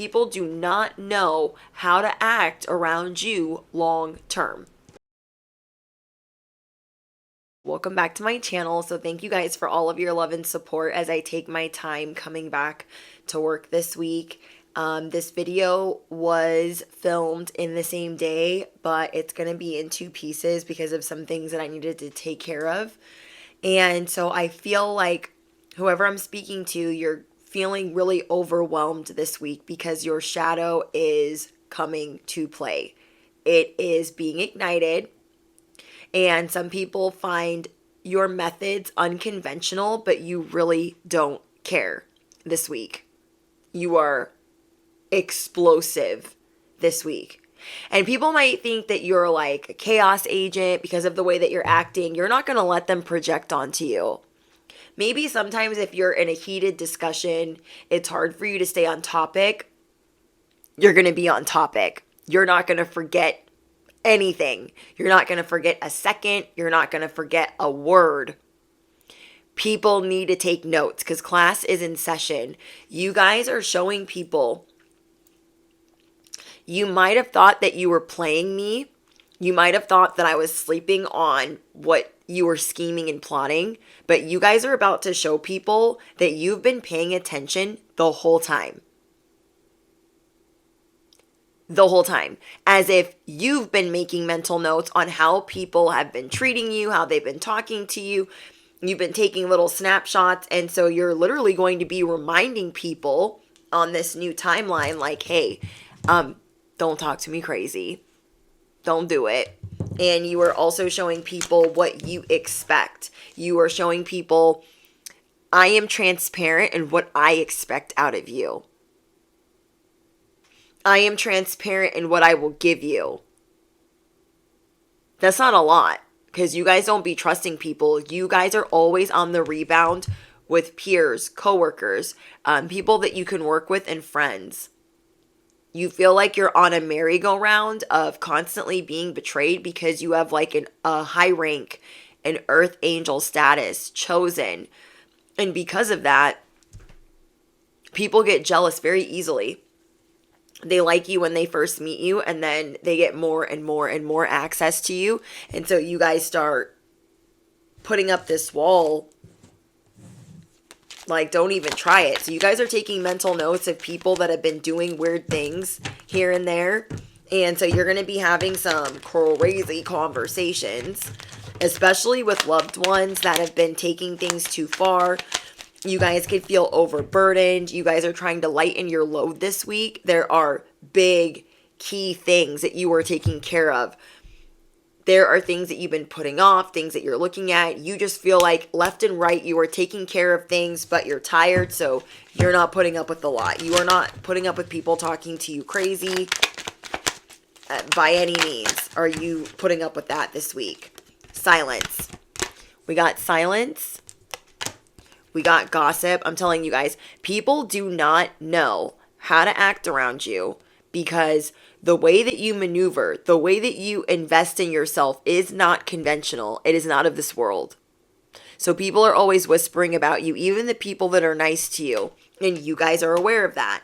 People do not know how to act around you long term. Welcome back to my channel. So thank you guys for all of your love and support as I take my time coming back to work this week. This video was filmed in the same day, but it's going to be in two pieces because of some things that I needed to take care of. And so I feel like whoever I'm speaking to, you're feeling really overwhelmed this week because your shadow is coming to play. It is being ignited. And some people find your methods unconventional, but you really don't care this week. You are explosive this week. And people might think that you're like a chaos agent because of the way that you're acting. You're not going to let them project onto you. Maybe sometimes if you're in a heated discussion, it's hard for you to stay on topic. You're going to be on topic. You're not going to forget anything. You're not going to forget a second. You're not going to forget a word. People need to take notes because class is in session. You guys are showing people. You might have thought that you were playing me. You might have thought that I was sleeping on what you were scheming and plotting, but you guys are about to show people that you've been paying attention the whole time. The whole time. As if you've been making mental notes on how people have been treating you, how they've been talking to you. You've been taking little snapshots, and so you're literally going to be reminding people on this new timeline like, hey, don't talk to me crazy. Don't do it. And you are also showing people what you expect. You are showing people, I am transparent in what I expect out of you. I am transparent in what I will give you. That's not a lot because you guys don't be trusting people. You guys are always on the rebound with peers, coworkers, people that you can work with, and friends. You feel like you're on a merry-go-round of constantly being betrayed because you have like a high rank, an earth angel status, chosen. And because of that, people get jealous very easily. They like you when they first meet you, and then they get more and more and more access to you. And so you guys start putting up this wall. Like, don't even try it. So you guys are taking mental notes of people that have been doing weird things here and there. And so you're going to be having some crazy conversations, especially with loved ones that have been taking things too far. You guys could feel overburdened. You guys are trying to lighten your load this week. There are big key things that you are taking care of. There are things that you've been putting off, things that you're looking at. You just feel like left and right you are taking care of things, but you're tired, so you're not putting up with a lot. You are not putting up with people talking to you crazy by any means. Are you putting up with that this week? Silence. We got silence. We got gossip. I'm telling you guys, people do not know how to act around you because the way that you maneuver, the way that you invest in yourself is not conventional. It is not of this world. So people are always whispering about you, even the people that are nice to you. And you guys are aware of that.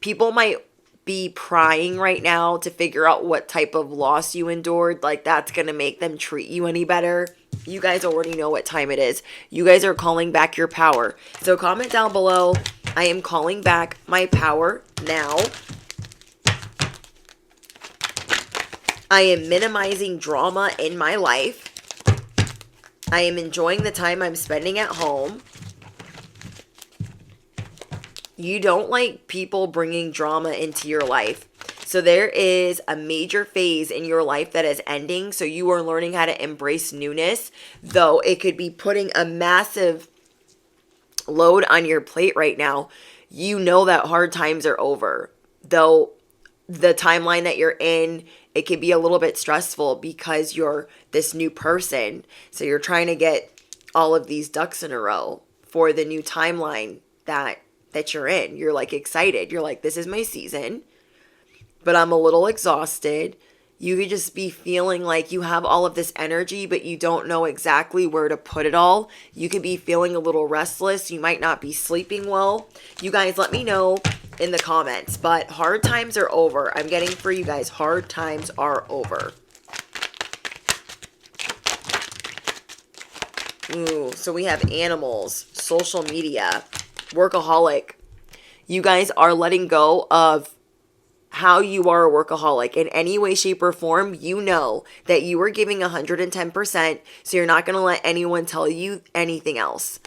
People might be prying right now to figure out what type of loss you endured. Like that's going to make them treat you any better. You guys already know what time it is. You guys are calling back your power. So comment down below. I am calling back my power now. I am minimizing drama in my life. I am enjoying the time I'm spending at home. You don't like people bringing drama into your life. So there is a major phase in your life that is ending. So you are learning how to embrace newness, though it could be putting a massive load on your plate right now. You know that hard times are over, though the timeline that you're in, it can be a little bit stressful because you're this new person. So you're trying to get all of these ducks in a row for the new timeline that you're in. You're like excited. You're like, this is my season, but I'm a little exhausted. You could just be feeling like you have all of this energy, but you don't know exactly where to put it all. You could be feeling a little restless. You might not be sleeping well. You guys let me know in the comments. But hard times are over. I'm getting for you guys, hard times are over. Ooh, so we have animals, social media, workaholic. You guys are letting go of how you are a workaholic in any way, shape, or form. You know that you are giving 110%, so you're not going to let anyone tell you anything else.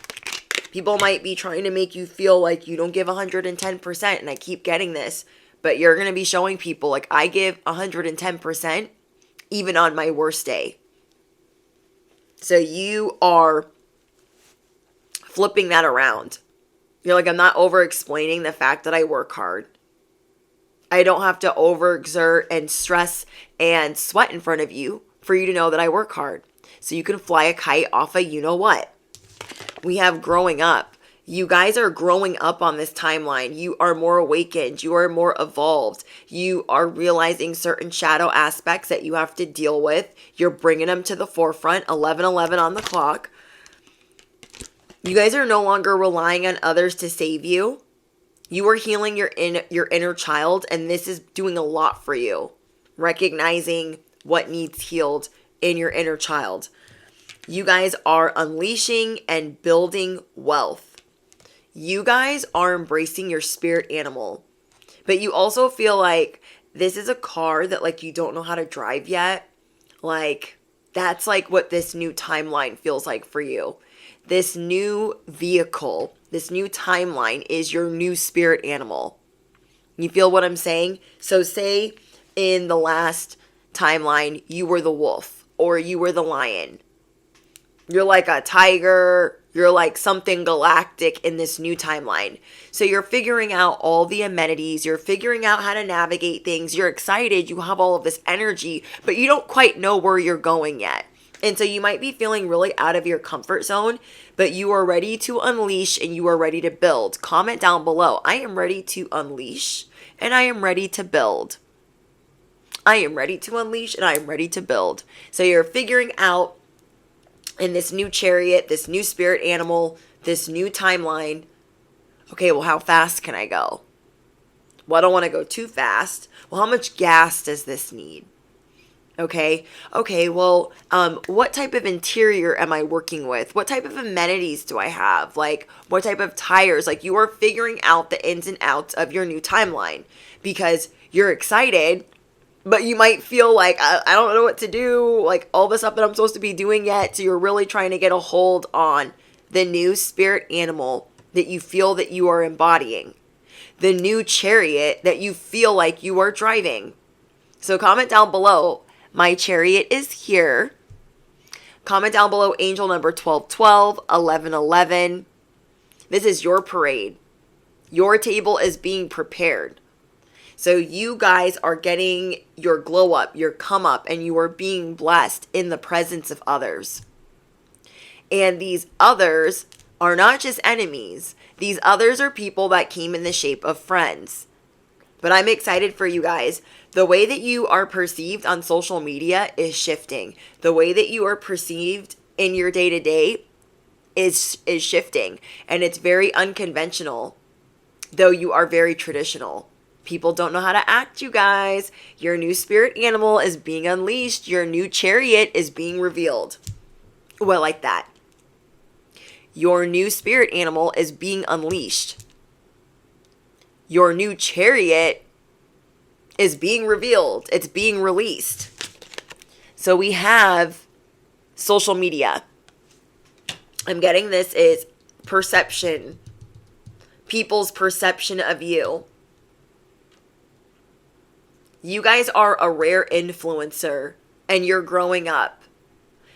People might be trying to make you feel like you don't give 110%, and I keep getting this, but you're going to be showing people like I give 110% even on my worst day. So you are flipping that around. You're like, I'm not over explaining the fact that I work hard. I don't have to overexert and stress and sweat in front of you for you to know that I work hard. So you can fly a kite off of you know what. We have growing up. You guys are growing up on this timeline. You are more awakened. You are more evolved. You are realizing certain shadow aspects that you have to deal with. You're bringing them to the forefront. 11:11 on the clock. You guys are no longer relying on others to save you. You are healing your inner child, and this is doing a lot for you. Recognizing what needs healed in your inner child. You guys are unleashing and building wealth. You guys are embracing your spirit animal. But you also feel like this is a car that like you don't know how to drive yet. Like that's like what this new timeline feels like for you. This new vehicle, this new timeline is your new spirit animal. You feel what I'm saying? So say in the last timeline, you were the wolf or you were the lion. You're like a tiger. You're like something galactic in this new timeline. So you're figuring out all the amenities. You're figuring out how to navigate things. You're excited. You have all of this energy, but you don't quite know where you're going yet. And so you might be feeling really out of your comfort zone, but you are ready to unleash and you are ready to build. Comment down below. I am ready to unleash and I am ready to build. I am ready to unleash and I am ready to build. So you're figuring out in this new chariot, this new spirit animal, this new timeline. Okay, well, how fast can I go? Well, I don't want to go too fast. Well, how much gas does this need? Okay, well, what type of interior am I working with? What type of amenities do I have? Like, what type of tires? Like, you are figuring out the ins and outs of your new timeline because you're excited, but you might feel like, I don't know what to do, like all the stuff that I'm supposed to be doing yet. So you're really trying to get a hold on the new spirit animal that you feel that you are embodying, the new chariot that you feel like you are driving. So comment down below. My chariot is here. Comment down below angel number 1212, 1111. This is your parade. Your table is being prepared. So you guys are getting your glow up, your come up, and you are being blessed in the presence of others. And these others are not just enemies. These others are people that came in the shape of friends. But I'm excited for you guys. The way that you are perceived on social media is shifting. The way that you are perceived in your day-to-day is shifting. And it's very unconventional, though you are very traditional. People don't know how to act, you guys. Your new spirit animal is being unleashed. Your new chariot is being revealed. Well, like that. Your new spirit animal is being unleashed. Your new chariot is being revealed. It's being released. So we have social media. I'm getting this is perception. People's perception of you. You guys are a rare influencer and you're growing up.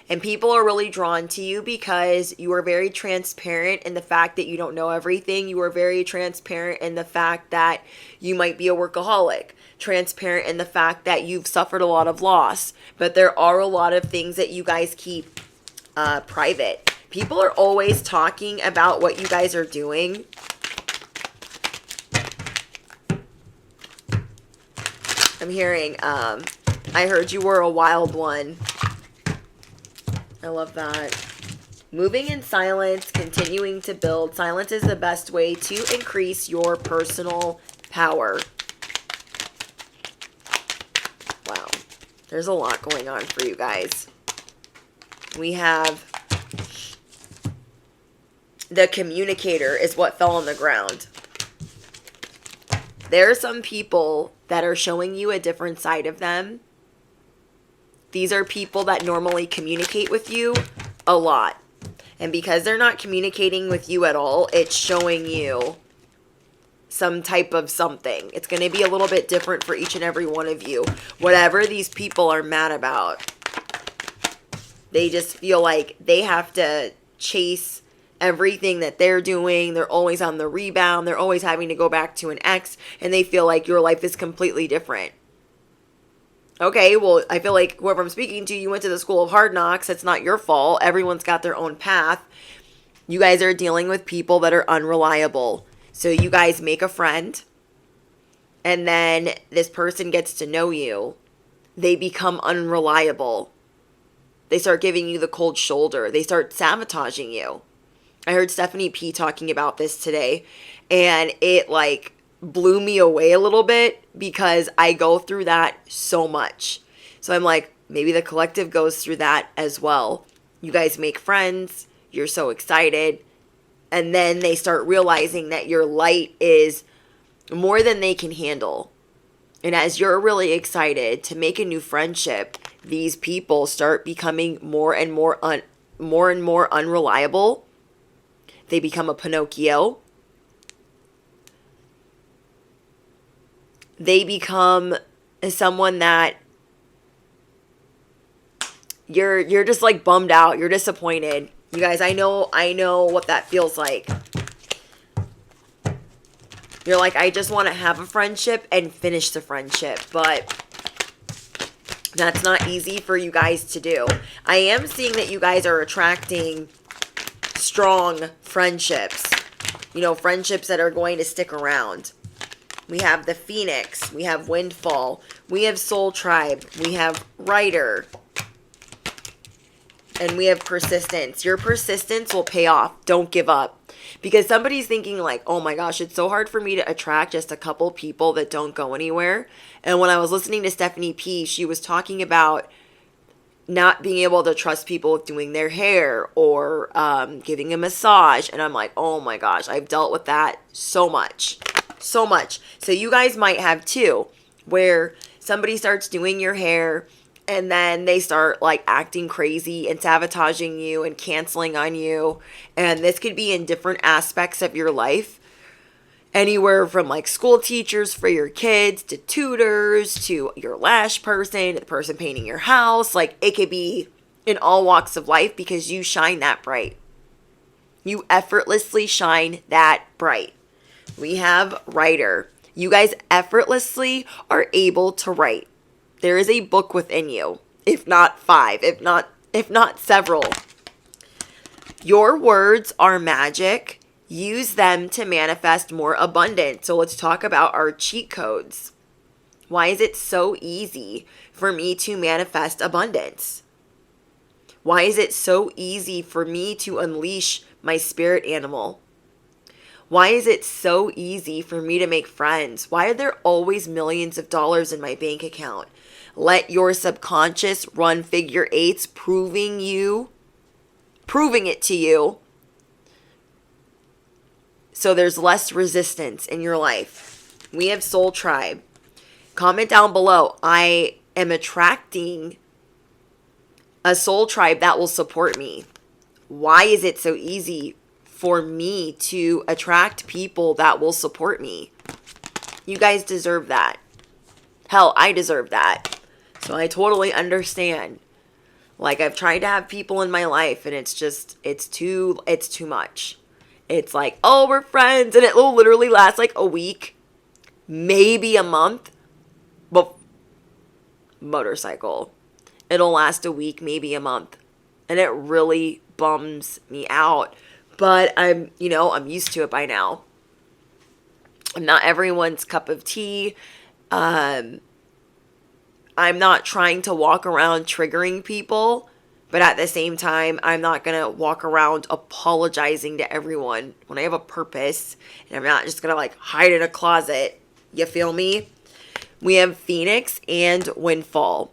And people are really drawn to you because you are very transparent in the fact that you don't know everything. You are very transparent in the fact that you might be a workaholic. Transparent in the fact that you've suffered a lot of loss. But there are a lot of things that you guys keep private. People are always talking about what you guys are doing. I'm hearing, I heard you were a wild one. I love that. Moving in silence, continuing to build. Silence is the best way to increase your personal power. Wow. There's a lot going on for you guys. We have the communicator is what fell on the ground. There are some people that are showing you a different side of them. These are people that normally communicate with you a lot. And because they're not communicating with you at all, it's showing you some type of something. It's going to be a little bit different for each and every one of you. Whatever these people are mad about, they just feel like they have to chase everything that they're doing. They're always on the rebound. They're always having to go back to an ex, and they feel like your life is completely different. Okay, well, I feel like whoever I'm speaking to, you went to the school of hard knocks. It's not your fault. Everyone's got their own path. You guys are dealing with people that are unreliable. So you guys make a friend, and then this person gets to know you. They become unreliable. They start giving you the cold shoulder. They start sabotaging you. I heard Stephanie P talking about this today, and it like blew me away a little bit because I go through that so much. So I'm like, maybe the collective goes through that as well. You guys make friends. You're so excited. And then they start realizing that your light is more than they can handle. And as you're really excited to make a new friendship, these people start becoming more and more unreliable. They become a Pinocchio. They become someone that you're just like bummed out. You're disappointed. You guys, I know what that feels like. You're like, I just want to have a friendship and finish the friendship, but that's not easy for you guys to do. I am seeing that you guys are attracting strong friendships. You know, friendships that are going to stick around. We have the Phoenix. We have Windfall. We have Soul Tribe. We have Rider. And we have Persistence. Your persistence will pay off. Don't give up. Because somebody's thinking like, oh my gosh, it's so hard for me to attract just a couple people that don't go anywhere. And when I was listening to Stephanie P, she was talking about not being able to trust people with doing their hair or giving a massage. And I'm like, oh my gosh, I've dealt with that so much. So much. So you guys might have too, where somebody starts doing your hair and then they start like acting crazy and sabotaging you and canceling on you. And this could be in different aspects of your life. Anywhere from like school teachers for your kids to tutors to your lash person to the person painting your house. Like it could be in all walks of life because you shine that bright. You effortlessly shine that bright. We have Writer. You guys effortlessly are able to write. There is a book within you, if not 5, if not several. Your words are magic. Use them to manifest more abundance. So let's talk about our cheat codes. Why is it so easy for me to manifest abundance? Why is it so easy for me to unleash my spirit animal? Why is it so easy for me to make friends? Why are there always millions of dollars in my bank account? Let your subconscious run figure eights, proving it to you. So there's less resistance in your life. We have Soul Tribe. Comment down below. I am attracting a soul tribe that will support me. Why is it so easy for me to attract people that will support me? You guys deserve that. Hell, I deserve that. So I totally understand. Like I've tried to have people in my life and it's too much. It's like, oh, we're friends, and it will literally last like a week, maybe a month. But motorcycle, it'll last a week, maybe a month, and it really bums me out. But I'm used to it by now. I'm not everyone's cup of tea. I'm not trying to walk around triggering people. But at the same time, I'm not going to walk around apologizing to everyone when I have a purpose. And I'm not just going to like hide in a closet You feel me? We have Phoenix and Windfall.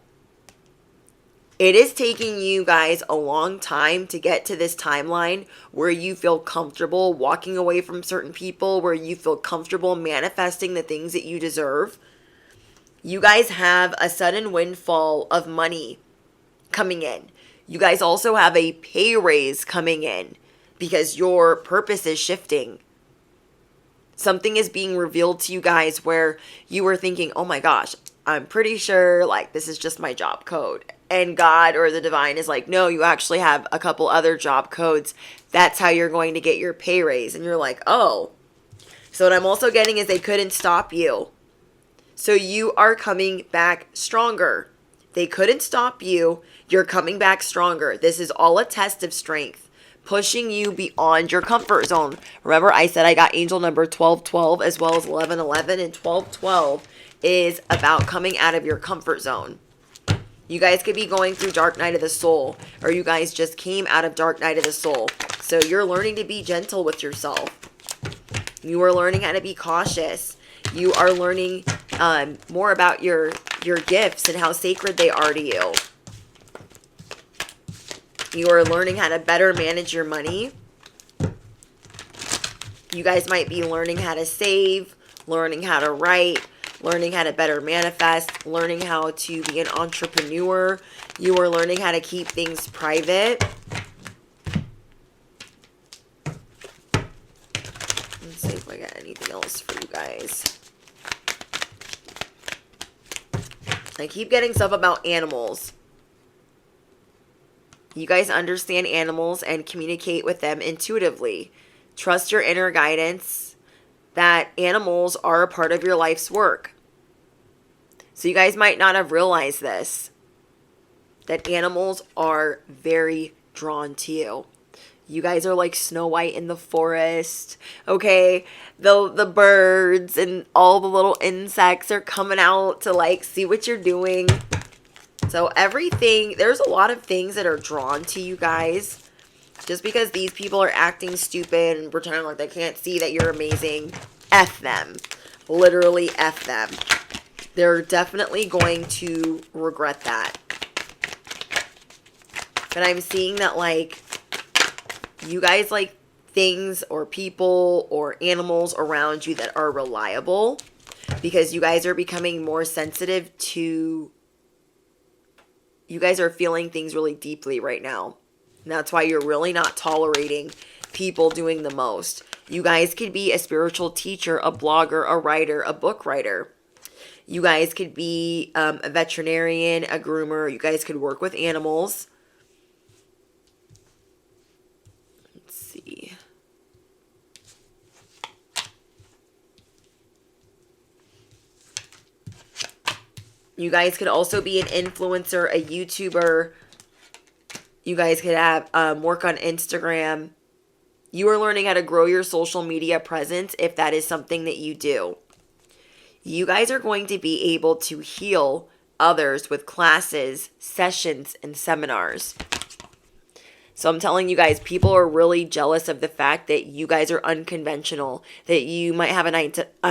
It is taking you guys a long time to get to this timeline where you feel comfortable walking away from certain people, where you feel comfortable manifesting the things that you deserve. You guys have a sudden windfall of money coming in. You guys also have a pay raise coming in because your purpose is shifting. Something is being revealed to you guys where you were thinking, oh my gosh, I'm pretty sure like this is just my job code. And God or the divine is like, no, you actually have a couple other job codes. That's how you're going to get your pay raise. And you're like, oh. So what I'm also getting is they couldn't stop you. So you are coming back stronger. They couldn't stop you. You're coming back stronger. This is all a test of strength, pushing you beyond your comfort zone. Remember, I said I got angel number 1212 as well as 1111, and 1212 is about coming out of your comfort zone. You guys could be going through dark night of the soul, or you guys just came out of dark night of the soul. So you're learning to be gentle with yourself. You are learning how to be cautious. You are learning more about your gifts and how sacred they are to you. You are learning how to better manage your money. You guys might be learning how to save, learning how to write, learning how to better manifest, learning how to be an entrepreneur. You are learning how to keep things private. Let's see if I got anything else for you guys. I keep getting stuff about animals. You guys understand animals and communicate with them intuitively. Trust your inner guidance that animals are a part of your life's work. So you guys might not have realized this, that animals are very drawn to you. You guys are like Snow White in the forest, okay? The birds and all the little insects are coming out to like see what you're doing. So everything, there's a lot of things that are drawn to you guys. Just because these people are acting stupid and pretending like they can't see that you're amazing, F them. Literally F them. They're definitely going to regret that. But I'm seeing that like, you guys like things or people or animals around you that are reliable. Because you guys are becoming more sensitive to, you guys are feeling things really deeply right now. And that's why you're really not tolerating people doing the most. You guys could be a spiritual teacher, a blogger, a writer, a book writer. You guys could be a veterinarian, a groomer. You guys could work with animals. Let's see. You guys could also be an influencer, a YouTuber. You guys could have work on Instagram. You are learning how to grow your social media presence if that is something that you do. You guys are going to be able to heal others with classes, sessions, and seminars. So I'm telling you guys, people are really jealous of the fact that you guys are unconventional, that you might have a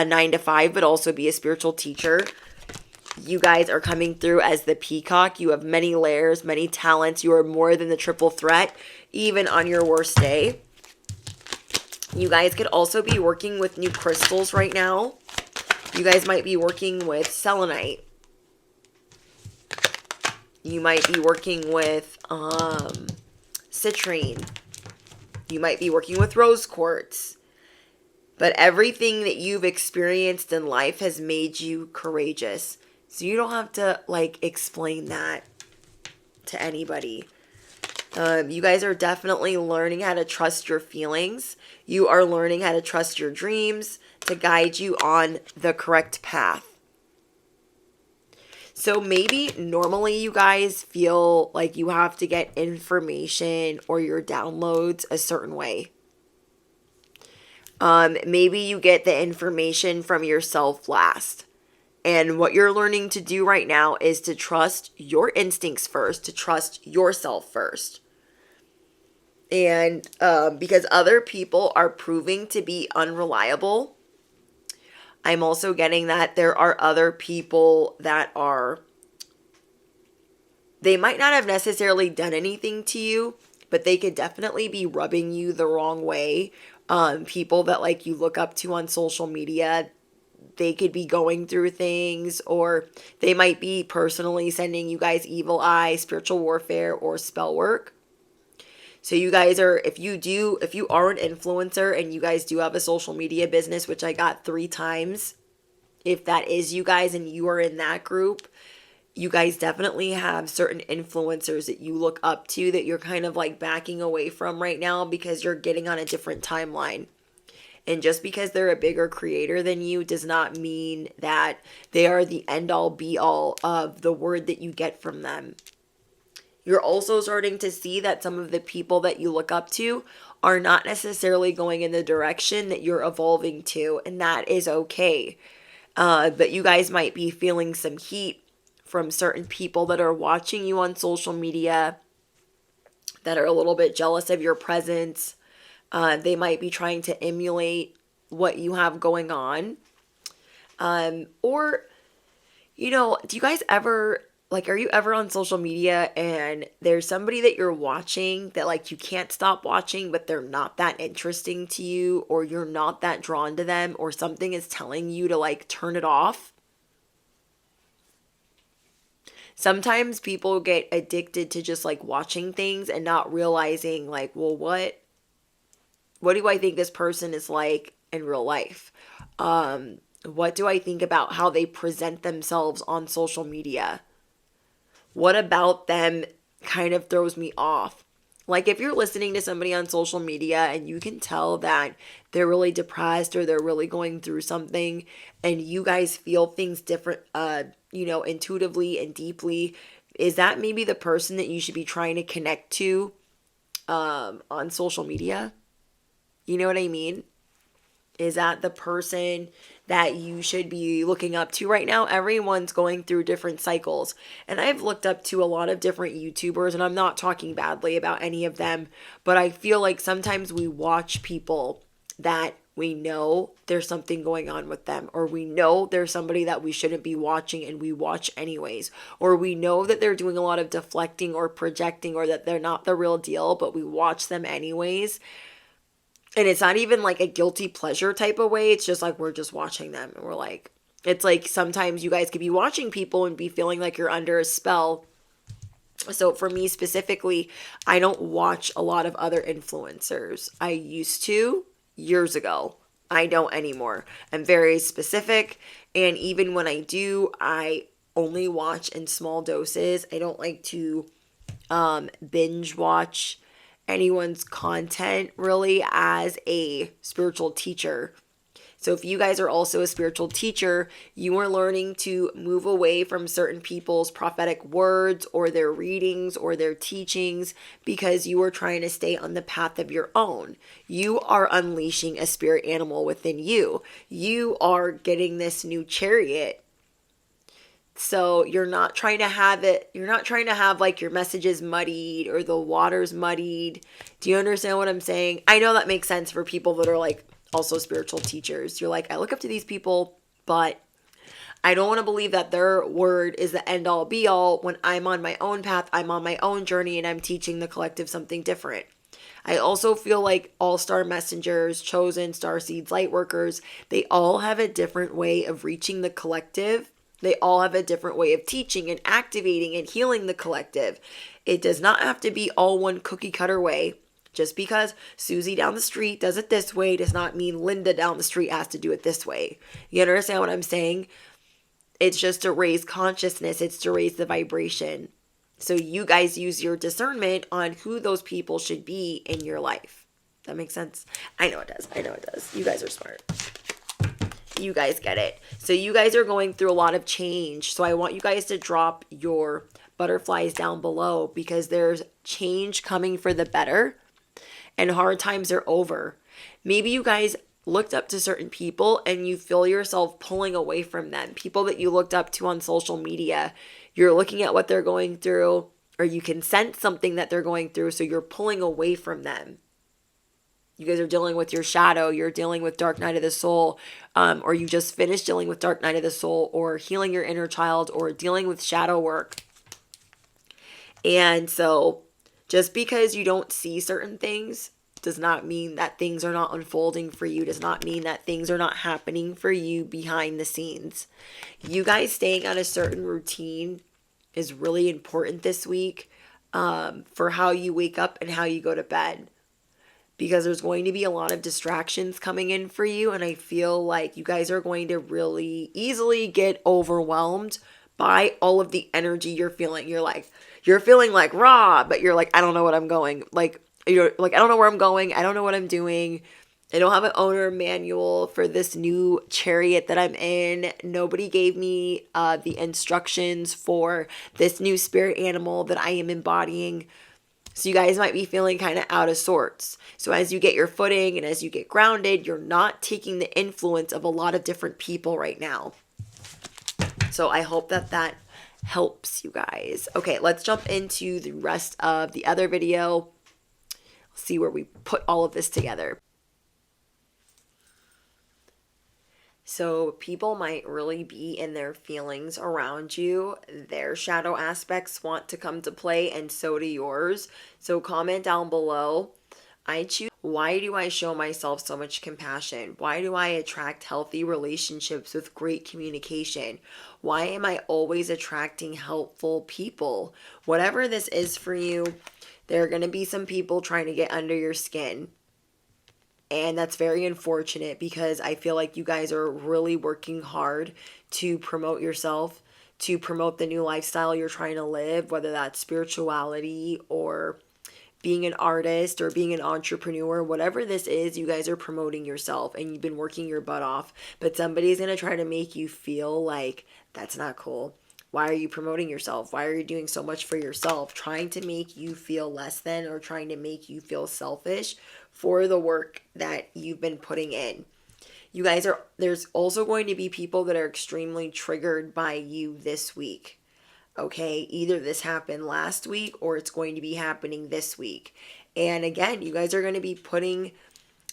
9 to 5, but also be a spiritual teacher. You guys are coming through as the peacock. You have many layers, many talents. You are more than the triple threat, even on your worst day. You guys could also be working with new crystals right now. You guys might be working with selenite. You might be working with citrine. You might be working with rose quartz. But everything that you've experienced in life has made you courageous. So you don't have to like explain that to anybody. You guys are definitely learning how to trust your feelings. You are learning how to trust your dreams to guide you on the correct path. So maybe normally you guys feel like you have to get information or your downloads a certain way. Maybe you get the information from yourself last. And what you're learning to do right now is to trust your instincts first, to trust yourself first. And because other people are proving to be unreliable, I'm also getting that there are other people that they might not have necessarily done anything to you, but they could definitely be rubbing you the wrong way. People that like you look up to on social media, they could be going through things, or they might be personally sending you guys evil eye, spiritual warfare, or spell work. So you guys are, if you are an influencer and you guys do have a social media business, which I got 3 times, if that is you guys and you are in that group, you guys definitely have certain influencers that you look up to that you're kind of like backing away from right now because you're getting on a different timeline. And just because they're a bigger creator than you does not mean that they are the end all be all of the word that you get from them. You're also starting to see that some of the people that you look up to are not necessarily going in the direction that you're evolving to, and that is okay. But you guys might be feeling some heat from certain people that are watching you on social media that are a little bit jealous of your presence. They might be trying to emulate what you have going on. Or, do you guys ever, like, are you ever on social media and there's somebody that you're watching that, like, you can't stop watching, but they're not that interesting to you, or you're not that drawn to them, or something is telling you to, like, turn it off? Sometimes people get addicted to just, like, watching things and not realizing, like, well, what do I think this person is like in real life? What do I think about how they present themselves on social media? What about them kind of throws me off? Like, if you're listening to somebody on social media and you can tell that they're really depressed or they're really going through something, and you guys feel things different, intuitively and deeply, is that maybe the person that you should be trying to connect to on social media? You know what I mean? Is that the person that you should be looking up to right now? Everyone's going through different cycles. And I've looked up to a lot of different YouTubers, and I'm not talking badly about any of them, but I feel like sometimes we watch people that we know there's something going on with them, or we know there's somebody that we shouldn't be watching and we watch anyways, or we know that they're doing a lot of deflecting or projecting, or that they're not the real deal, but we watch them anyways. And it's not even like a guilty pleasure type of way. It's just like we're just watching them. And we're like, it's like sometimes you guys could be watching people and be feeling like you're under a spell. So for me specifically, I don't watch a lot of other influencers. I used to years ago. I don't anymore. I'm very specific. And even when I do, I only watch in small doses. I don't like to binge watch anyone's content really as a spiritual teacher. So if you guys are also a spiritual teacher, you are learning to move away from certain people's prophetic words or their readings or their teachings because you are trying to stay on the path of your own. You are unleashing a spirit animal within you. You are getting this new chariot. So you're not trying to have like your messages muddied or the waters muddied. Do you understand what I'm saying? I know that makes sense for people that are like also spiritual teachers. You're like, I look up to these people, but I don't want to believe that their word is the end all be all when I'm on my own path, I'm on my own journey, and I'm teaching the collective something different. I also feel like all-star messengers, chosen, star seeds, light workers, they all have a different way of reaching the collective. They all have a different way of teaching and activating and healing the collective. It does not have to be all one cookie cutter way. Just because Susie down the street does it this way does not mean Linda down the street has to do it this way. You understand what I'm saying? It's just to raise consciousness. It's to raise the vibration. So you guys use your discernment on who those people should be in your life. That makes sense? I know it does. You guys are smart. You guys get it. So you guys are going through a lot of change. So I want you guys to drop your butterflies down below because there's change coming for the better and hard times are over. Maybe you guys looked up to certain people and you feel yourself pulling away from them. People that you looked up to on social media, you're looking at what they're going through, or you can sense something that they're going through, so you're pulling away from them. you guys are dealing with your shadow, you're dealing with dark night of the soul, or you just finished dealing with dark night of the soul, or healing your inner child, or dealing with shadow work. And so just because you don't see certain things does not mean that things are not unfolding for you, does not mean that things are not happening for you behind the scenes. You guys staying on a certain routine is really important this week, for how you wake up and how you go to bed, because there's going to be a lot of distractions coming in for you, and I feel like you guys are going to really easily get overwhelmed by all of the energy you're feeling. You're feeling like raw, but you're like, I don't know what I'm going. Like, you're like, I don't know where I'm going. I don't know what I'm doing. I don't have an owner manual for this new chariot that I'm in. Nobody gave me the instructions for this new spirit animal that I am embodying. So you guys might be feeling kind of out of sorts. So as you get your footing and as you get grounded, you're not taking the influence of a lot of different people right now. So I hope that that helps you guys. Okay, let's jump into the rest of the other video. See where we put all of this together. So people might really be in their feelings around you. Their shadow aspects want to come to play, and so do yours. So comment down below. I choose, why do I show myself so much compassion? Why do I attract healthy relationships with great communication? Why am I always attracting helpful people? Whatever this is for you, there are going to be some people trying to get under your skin. And that's very unfortunate, because I feel like you guys are really working hard to promote yourself, to promote the new lifestyle you're trying to live, whether that's spirituality or being an artist or being an entrepreneur. Whatever this is, you guys are promoting yourself and you've been working your butt off. But somebody's going to try to make you feel like that's not cool. Why are you promoting yourself? Why are you doing so much for yourself? Trying to make you feel less than, or trying to make you feel selfish for the work that you've been putting in. You guys are, there's also going to be people that are extremely triggered by you this week. Okay, either this happened last week or it's going to be happening this week. And again, you guys are going to be putting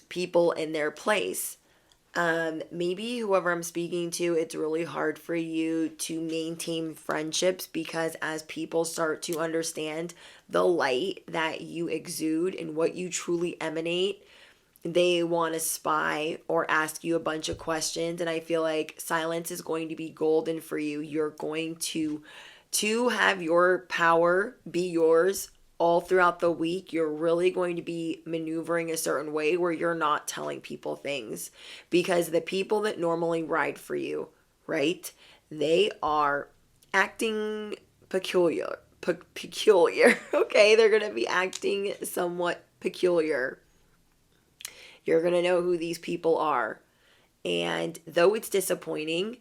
people in their place. Maybe whoever I'm speaking to, it's really hard for you to maintain friendships, because as people start to understand the light that you exude and what you truly emanate, they want to spy or ask you a bunch of questions. And I feel like silence is going to be golden for you. You're going to have your power be yours all throughout the week. You're really going to be maneuvering a certain way where you're not telling people things, because the people that normally ride for you, right, they are acting peculiar. Okay, they're going to be acting somewhat peculiar. You're going to know who these people are. And though it's disappointing,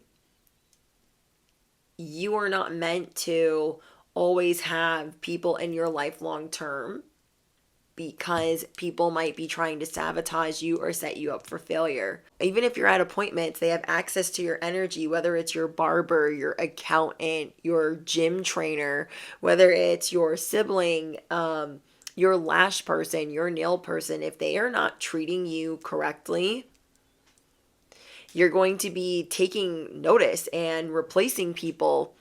you are not meant to always have people in your life long term, because people might be trying to sabotage you or set you up for failure. Even if you're at appointments, they have access to your energy, whether it's your barber, your accountant, your gym trainer, whether it's your sibling, your lash person, your nail person. If they are not treating you correctly, you're going to be taking notice and replacing people.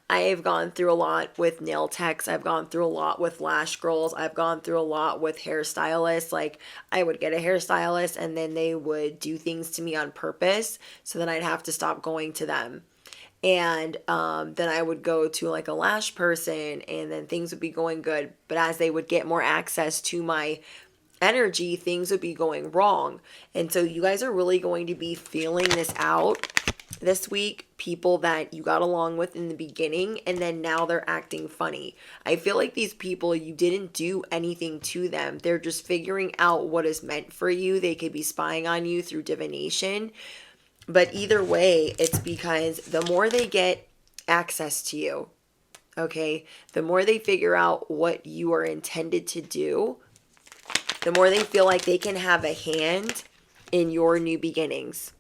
I've gone through a lot with nail techs. I've gone through a lot with lash girls. I've gone through a lot with hairstylists. Like, I would get a hairstylist and then they would do things to me on purpose, so then I'd have to stop going to them. And then I would go to like a lash person and then things would be going good. But as they would get more access to my energy, things would be going wrong. And so you guys are really going to be feeling this out this week. People that you got along with in the beginning, and then now they're acting funny. I feel like these people, you didn't do anything to them. They're just figuring out what is meant for you. They could be spying on you through divination. But either way, it's because the more they get access to you, okay, the more they figure out what you are intended to do, the more they feel like they can have a hand in your new beginnings.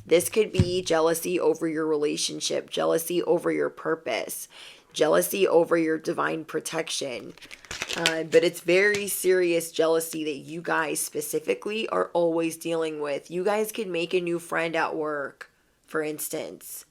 This could be jealousy over your relationship, jealousy over your purpose, jealousy over your divine protection. But it's very serious jealousy that you guys specifically are always dealing with. You guys could make a new friend at work, for instance.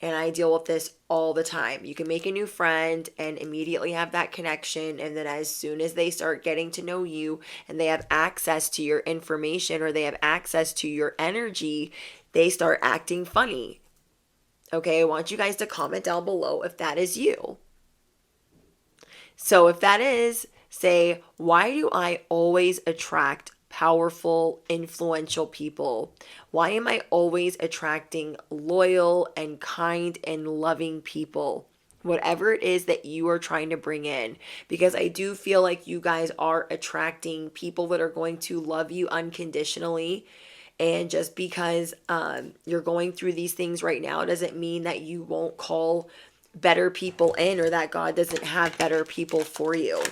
And I deal with this all the time. You can make a new friend and immediately have that connection. And then as soon as they start getting to know you and they have access to your information or they have access to your energy, they start acting funny. Okay, I want you guys to comment down below if that is you. So if that is, say, why do I always attract powerful, influential people? Why am I always attracting loyal and kind and loving people? Whatever it is that you are trying to bring in. Because I do feel like you guys are attracting people that are going to love you unconditionally. And just because you're going through these things right now doesn't mean that you won't call better people in or that God doesn't have better people for you.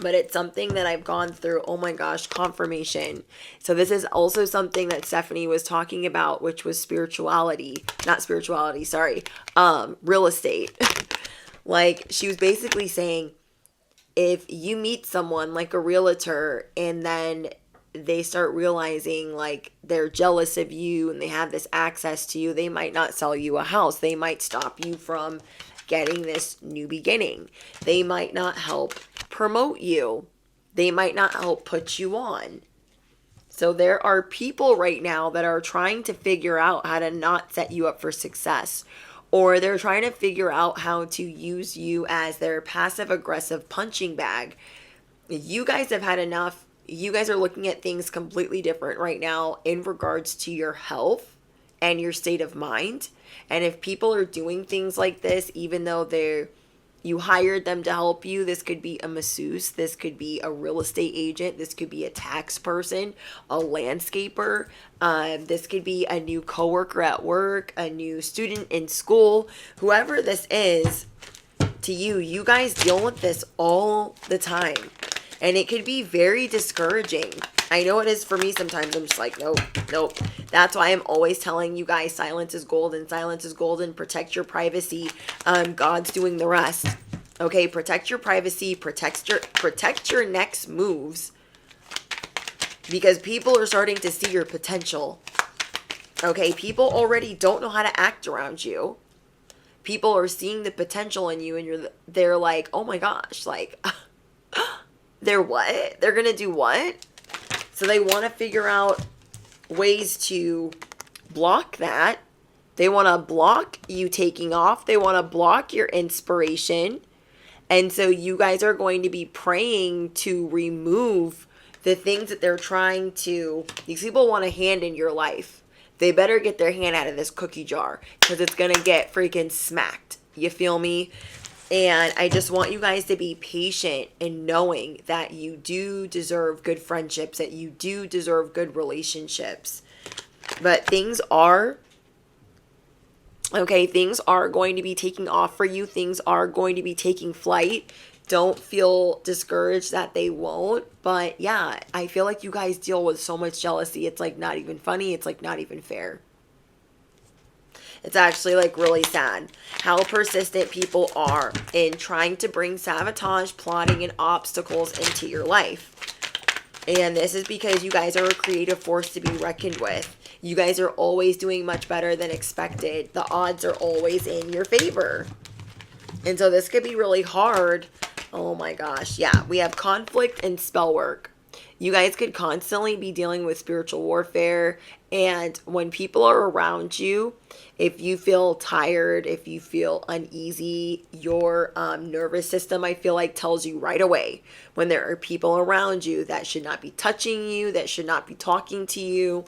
But it's something that I've gone through. Oh my gosh, confirmation. So this is also something that Stephanie was talking about, which was real estate. Like, she was basically saying, if you meet someone like a realtor and then they start realizing like they're jealous of you and they have this access to you, they might not sell you a house. They might stop you from getting this new beginning. They might not help promote you. They might not help put you on. So there are people right now that are trying to figure out how to not set you up for success, or they're trying to figure out how to use you as their passive aggressive punching bag. You guys have had enough. You guys are looking at things completely different right now in regards to your health and your state of mind. And if people are doing things like this, even though you hired them to help you, this could be a masseuse, this could be a real estate agent, this could be a tax person, a landscaper, this could be a new coworker at work, a new student in school, whoever this is to you, you guys deal with this all the time. And it could be very discouraging. I know it is for me sometimes. I'm just like, nope. That's why I'm always telling you guys, silence is golden. Silence is golden. Protect your privacy. God's doing the rest. Okay, protect your privacy. Protect your next moves. Because people are starting to see your potential. Okay, people already don't know how to act around you. People are seeing the potential in you, and they're like, oh my gosh, like... They're what? They're going to do what? So they want to figure out ways to block that. They want to block you taking off. They want to block your inspiration. And so you guys are going to be praying to remove the things that they're trying to... These people want a hand in your life. They better get their hand out of this cookie jar because it's going to get freaking smacked. You feel me? And I just want you guys to be patient in knowing that you do deserve good friendships, that you do deserve good relationships. But things are going to be taking off for you. Things are going to be taking flight. Don't feel discouraged that they won't. But yeah, I feel like you guys deal with so much jealousy. It's like not even funny. It's like not even fair. It's actually like really sad how persistent people are in trying to bring sabotage, plotting, and obstacles into your life. And this is because you guys are a creative force to be reckoned with. You guys are always doing much better than expected. The odds are always in your favor. And so this could be really hard. Oh my gosh. Yeah, we have conflict and spell work. You guys could constantly be dealing with spiritual warfare. And when people are around you, if you feel tired, if you feel uneasy, your nervous system, I feel like, tells you right away when there are people around you that should not be touching you, that should not be talking to you.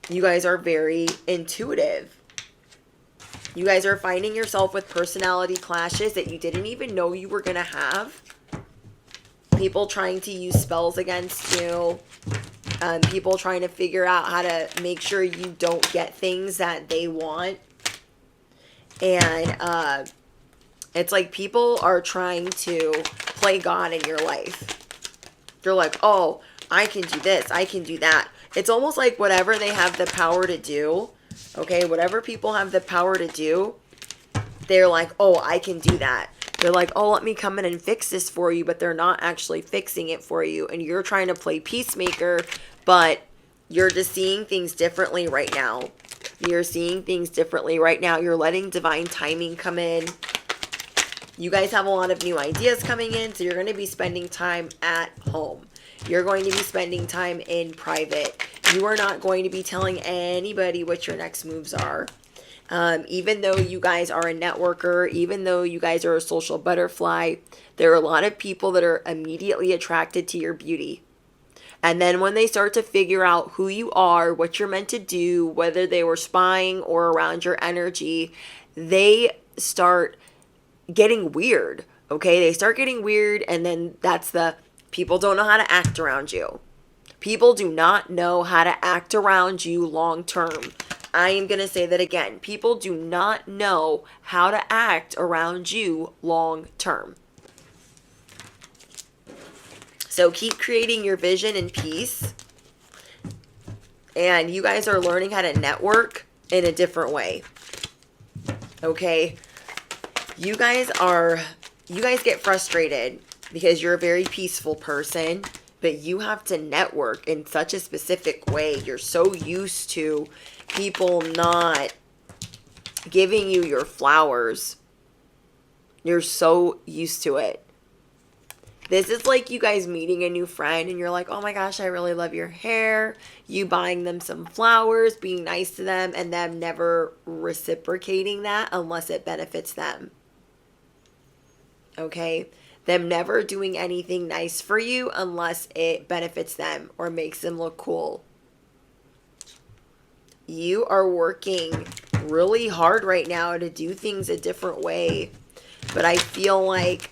You guys are very intuitive. You guys are finding yourself with personality clashes that you didn't even know you were going to have. People trying to use spells against you. People trying to figure out how to make sure you don't get things that they want. And it's like people are trying to play God in your life. They're like, oh, I can do this. I can do that. It's almost like whatever they have the power to do, okay, whatever people have the power to do, they're like, oh, I can do that. They're like, oh, let me come in and fix this for you, but they're not actually fixing it for you. And you're trying to play peacemaker, but you're just seeing things differently right now. You're seeing things differently right now. You're letting divine timing come in. You guys have a lot of new ideas coming in, so you're going to be spending time at home. You're going to be spending time in private. You are not going to be telling anybody what your next moves are. Even though you guys are a networker, even though you guys are a social butterfly, there are a lot of people that are immediately attracted to your beauty. And then when they start to figure out who you are, what you're meant to do, whether they were spying or around your energy, they start getting weird. Okay, they start getting weird, and then that's the people don't know how to act around you. People do not know how to act around you long term. I am going to say that again. People do not know how to act around you long term. So keep creating your vision and peace. And you guys are learning how to network in a different way. Okay? You guys get frustrated because you're a very peaceful person, but you have to network in such a specific way. You're so used to people not giving you your flowers. You're so used to it. This is like you guys meeting a new friend and you're like, oh my gosh, I really love your hair. You buying them some flowers, being nice to them, and them never reciprocating that unless it benefits them. Okay? Them never doing anything nice for you unless it benefits them or makes them look cool. You are working really hard right now to do things a different way. But I feel like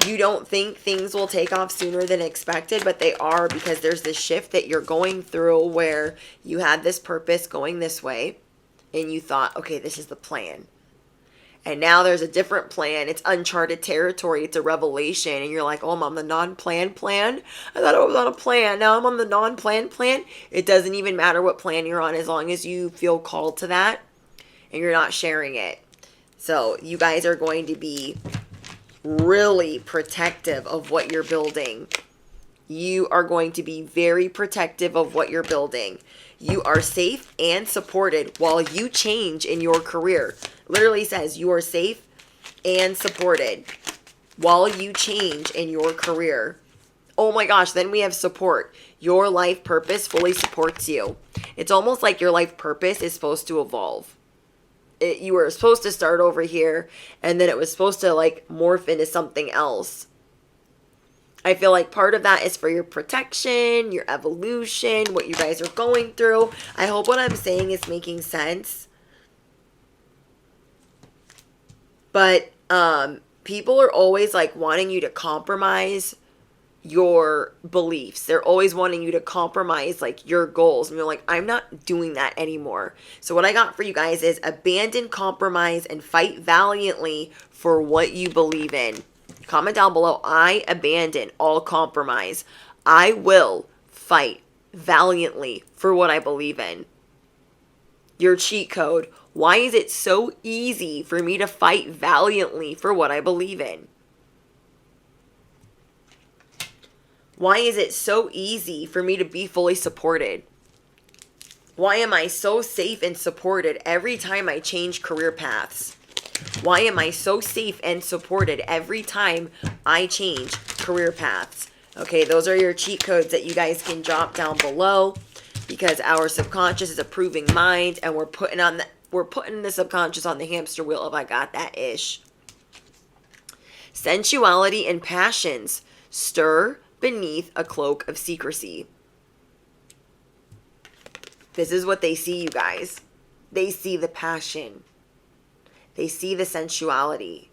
you don't think things will take off sooner than expected, but they are, because there's this shift that you're going through where you had this purpose going this way and you thought, okay, this is the plan. And now there's a different plan. It's uncharted territory. It's a revelation. And you're like, oh, I'm on the non-planned plan. I thought I was on a plan. Now I'm on the non-planned plan. It doesn't even matter what plan you're on as long as you feel called to that and you're not sharing it. So you guys are going to be really protective of what you're building. You are going to be very protective of what you're building. You are safe and supported while you change in your career. Literally says you are safe and supported while you change in your career. Oh my gosh, then we have support. Your life purpose fully supports you. It's almost like your life purpose is supposed to evolve. You were supposed to start over here, and then it was supposed to like morph into something else. I feel like part of that is for your protection, your evolution, what you guys are going through. I hope what I'm saying is making sense. But people are always like wanting you to compromise your beliefs. They're always wanting you to compromise like your goals. And you're like, I'm not doing that anymore. So what I got for you guys is abandon compromise and fight valiantly for what you believe in. Comment down below, I abandon all compromise. I will fight valiantly for what I believe in. Your cheat code. Why is it so easy for me to fight valiantly for what I believe in? Why is it so easy for me to be fully supported? Why am I so safe and supported every time I change career paths? Why am I so safe and supported every time I change career paths? Okay, those are your cheat codes that you guys can drop down below, because our subconscious is a proving mind, and we're putting the subconscious on the hamster wheel of I got that ish. Sensuality and passions stir beneath a cloak of secrecy. This is what they see, you guys. They see the passion. They see the sensuality.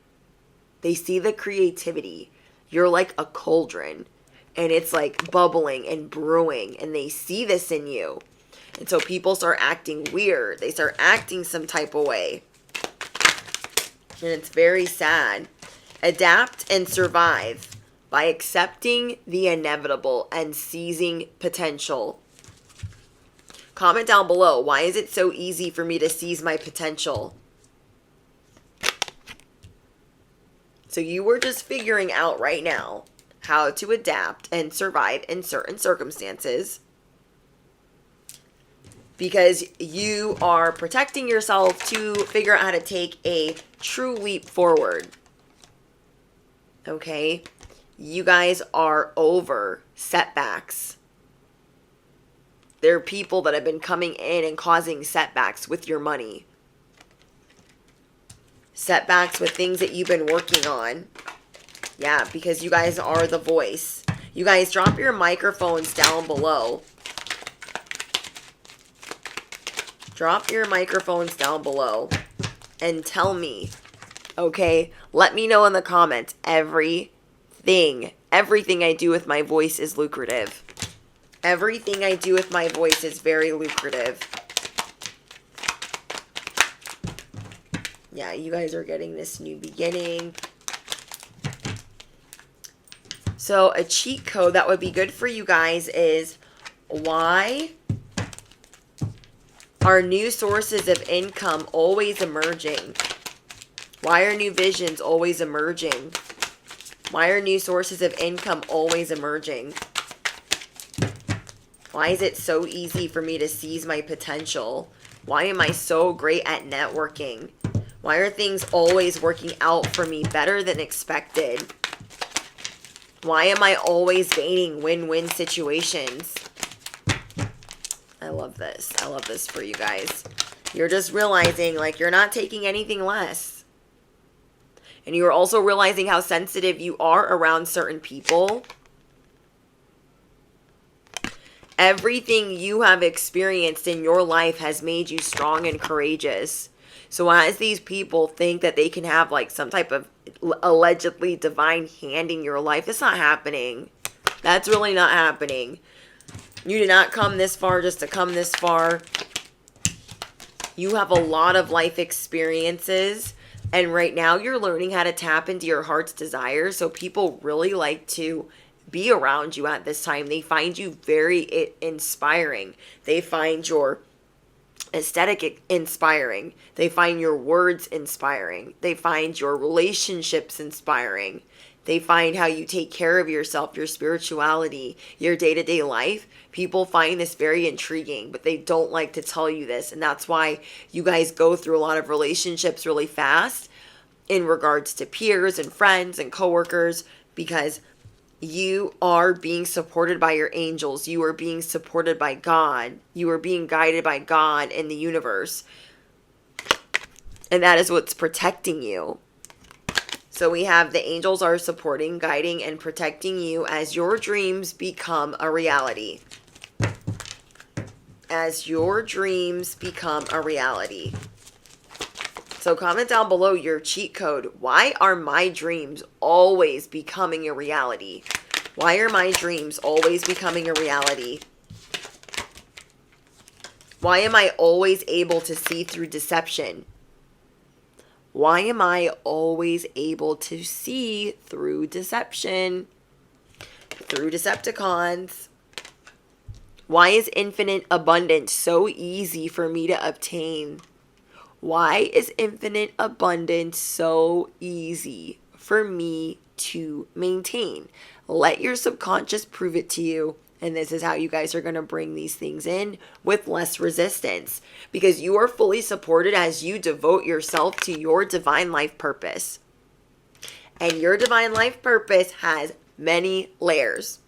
They see the creativity. You're like a cauldron, and it's like bubbling and brewing, and they see this in you. And so people start acting weird. They start acting some type of way. And it's very sad. Adapt and survive by accepting the inevitable and seizing potential. Comment down below, why is it so easy for me to seize my potential? So you were just figuring out right now how to adapt and survive in certain circumstances because you are protecting yourself to figure out how to take a true leap forward. Okay? You guys are over setbacks. There are people that have been coming in and causing setbacks with your money. Setbacks with things that you've been working on. Yeah, because you guys are the voice. You guys drop your microphones down below. Drop your microphones down below and tell me, okay? Let me know in the comments. Everything I do with my voice is lucrative. Everything I do with my voice is very lucrative. Yeah, you guys are getting this new beginning. So a cheat code that would be good for you guys is, why are new sources of income always emerging? Why are new visions always emerging? Why are new sources of income always emerging? Why is it so easy for me to seize my potential? Why am I so great at networking? Why are things always working out for me better than expected? Why am I always gaining win-win situations? I love this. I love this for you guys. You're just realizing, like, you're not taking anything less. And you're also realizing how sensitive you are around certain people. Everything you have experienced in your life has made you strong and courageous. So as these people think that they can have like some type of allegedly divine hand in your life, it's not happening. That's really not happening. You did not come this far just to come this far. You have a lot of life experiences. And right now you're learning how to tap into your heart's desire. So people really like to be around you at this time. They find you very inspiring. They find your aesthetic inspiring. They find your words inspiring. They find your relationships inspiring. They find how you take care of yourself, your spirituality, your day-to-day life. People find this very intriguing, but they don't like to tell you this. And that's why you guys go through a lot of relationships really fast in regards to peers and friends and coworkers, because you are being supported by your angels. You are being supported by God. You are being guided by God in the universe. And that is what's protecting you. So we have the angels are supporting, guiding, and protecting you as your dreams become a reality. As your dreams become a reality. So comment down below your cheat code. Why are my dreams always becoming a reality? Why are my dreams always becoming a reality? Why am I always able to see through deception? Why am I always able to see through deception? Through Decepticons. Why is infinite abundance so easy for me to obtain? Why is infinite abundance so easy for me to maintain? Let your subconscious prove it to you. And this is how you guys are going to bring these things in with less resistance. Because you are fully supported as you devote yourself to your divine life purpose. And your divine life purpose has many layers.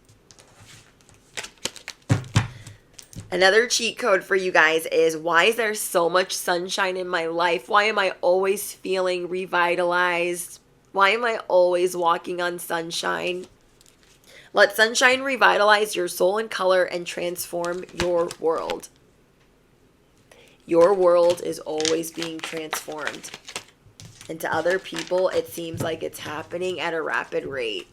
Another cheat code for you guys is, why is there so much sunshine in my life? Why am I always feeling revitalized? Why am I always walking on sunshine? Let sunshine revitalize your soul and color and transform your world. Your world is always being transformed. And to other people, it seems like it's happening at a rapid rate.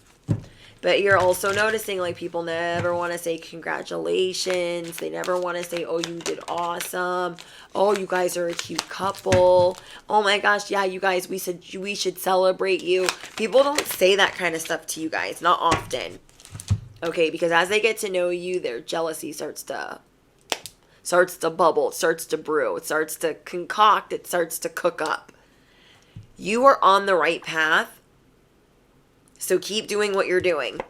But you're also noticing like people never want to say congratulations. They never want to say, oh, you did awesome. Oh, you guys are a cute couple. Oh my gosh, yeah, you guys, we should celebrate you. People don't say that kind of stuff to you guys, not often. Okay, because as they get to know you, their jealousy starts to bubble, it starts to brew, it starts to concoct, it starts to cook up. You are on the right path. So keep doing what you're doing.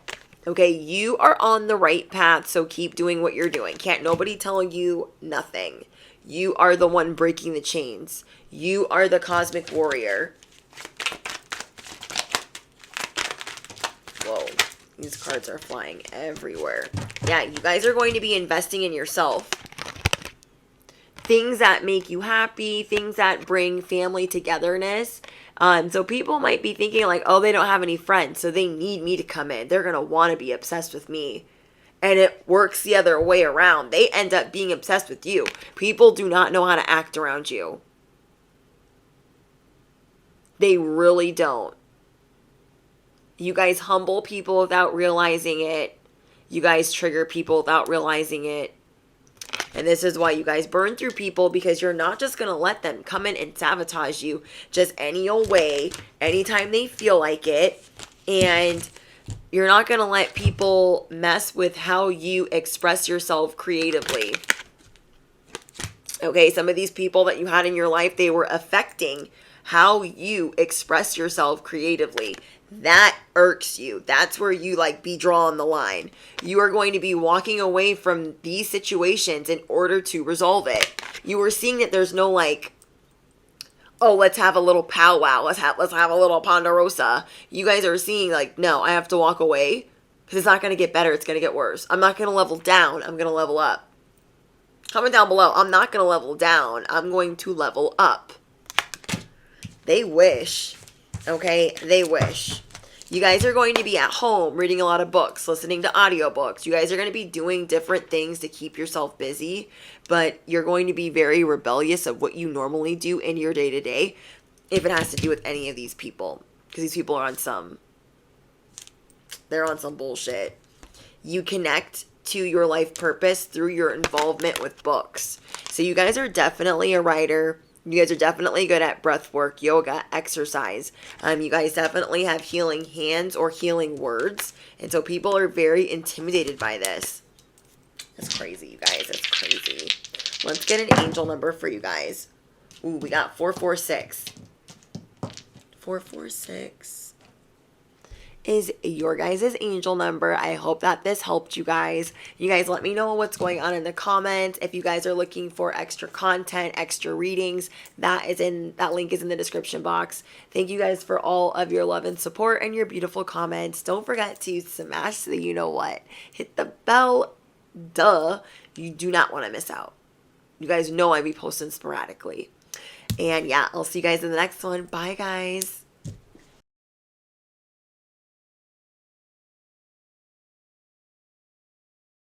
Okay, you are on the right path, so keep doing what you're doing. Can't nobody tell you nothing. You are the one breaking the chains. You are the cosmic warrior. Whoa, these cards are flying everywhere. Yeah, you guys are going to be investing in yourself. Things that make you happy, things that bring family togetherness. So people might be thinking like, oh, they don't have any friends, so they need me to come in. They're going to want to be obsessed with me. And it works the other way around. They end up being obsessed with you. People do not know how to act around you. They really don't. You guys humble people without realizing it. You guys trigger people without realizing it. And this is why you guys burn through people, because you're not just going to let them come in and sabotage you just any old way, anytime they feel like it. And you're not going to let people mess with how you express yourself creatively. Okay, some of these people that you had in your life, they were affecting how you express yourself creatively. That irks you. That's where you like be drawing the line. You are going to be walking away from these situations in order to resolve it. You are seeing that there's no like, oh, let's have a little powwow. Let's have a little ponderosa. You guys are seeing like, no, I have to walk away because it's not going to get better. It's going to get worse. I'm not going to level down. I'm going to level up. Comment down below. I'm not going to level down. I'm going to level up. They wish. Okay, they wish. You guys are going to be at home reading a lot of books, listening to audiobooks. You guys are going to be doing different things to keep yourself busy, but you're going to be very rebellious of what you normally do in your day-to-day if it has to do with any of these people, because these people are they're on some bullshit. You connect to your life purpose through your involvement with books. So you guys are definitely a writer. You guys are definitely good at breath work, yoga, exercise. You guys definitely have healing hands or healing words. And so people are very intimidated by this. That's crazy, you guys. That's crazy. Let's get an angel number for you guys. Ooh, we got 446. 446 is your guys' angel number. I hope that this helped you guys. You guys let me know what's going on in the comments. If you guys are looking for extra content, extra readings, that link is in the description box. Thank you guys for all of your love and support and your beautiful comments. Don't forget to smash the you know what. Hit the bell. Duh. You do not want to miss out. You guys know I be posting sporadically. And yeah, I'll see you guys in the next one. Bye, guys.